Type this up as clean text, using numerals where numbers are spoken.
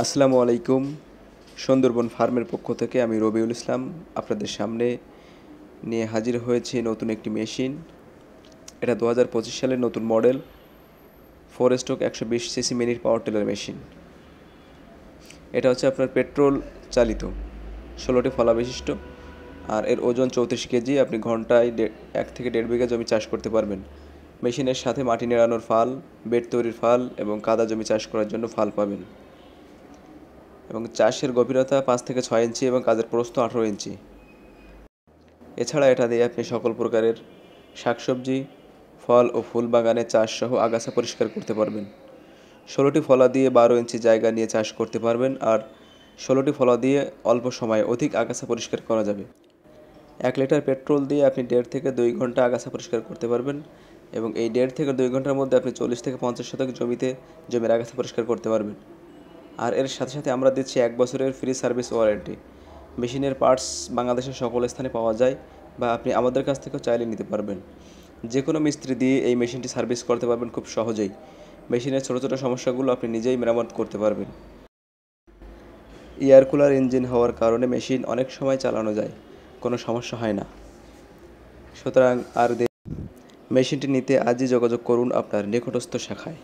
আসসালামু আলাইকুম। সুন্দরবন ফার্মের পক্ষ থেকে আমি রবিউল ইসলাম আপনাদের সামনে নিয়ে হাজির হয়েছি নতুন একটি মেশিন। এটা 2025 সালের নতুন model 4 stroke 120 CC mini power tiller machine. এটা হচ্ছে আপনার পেট্রোল চালিত, 16টি ফলা বিশিষ্ট, আর এর ওজন 34 কেজি। আপনি ঘন্টায় 1 থেকে 1.5 বিঘা জমি চাষ করতে পারবেন। মেশিনের সাথে মাটি নেড়ানোর ফাল, বেড তৈরির ফাল এবং কাদা জমি চাষ করার জন্য ফাল পাবেন। এবং চাষের গভীরতা 5 থেকে 6 ইঞ্চি এবং কাজের প্রস্থ 18 ইঞ্চি। এছাড়া এটা দিয়ে আপনি সকল প্রকারের শাকসবজি, ফল ও ফুল বাগানে চাষসহ আগাছা পরিষ্কার করতে পারবেন। 16টি ফলা দিয়ে 12 ইঞ্চি জায়গা নিয়ে চাষ করতে পারবেন, আর 16টি ফলা দিয়ে অল্প সময়ে অধিক আগাছা পরিষ্কার করা যাবে। 1 লিটার পেট্রোল দিয়ে আপনি 1.5 থেকে 2 ঘন্টা আগাছা পরিষ্কার করতে পারবেন, এবং এই 1.5 থেকে 2 ঘন্টার মধ্যে আপনি 40 থেকে 50 শতক জমির আগাছা পরিষ্কার করতে পারবেন। আর এর সাথে সাথে আমরা দিচ্ছি 1 বছরের ফ্রি সার্ভিস ওয়ারেন্টি। মেশিনের পার্টস বাংলাদেশের সকল স্থানে পাওয়া যায়, বা আপনি আমাদের কাছ থেকেও চাইলে নিতে পারবেন। যে কোনো মিস্ত্রি দিয়ে এই মেশিনটি সার্ভিস করতে পারবেন খুব সহজেই। মেশিনের ছোটো ছোটো সমস্যাগুলো আপনি নিজেই মেরামত করতে পারবেন। এয়ার কুলার ইঞ্জিন হওয়ার কারণে মেশিন অনেক সময় চালানো যায়, কোনো সমস্যা হয় না। সুতরাং মেশিনটি নিতে আজই যোগাযোগ করুন আপনার নিকটস্থ শাখায়।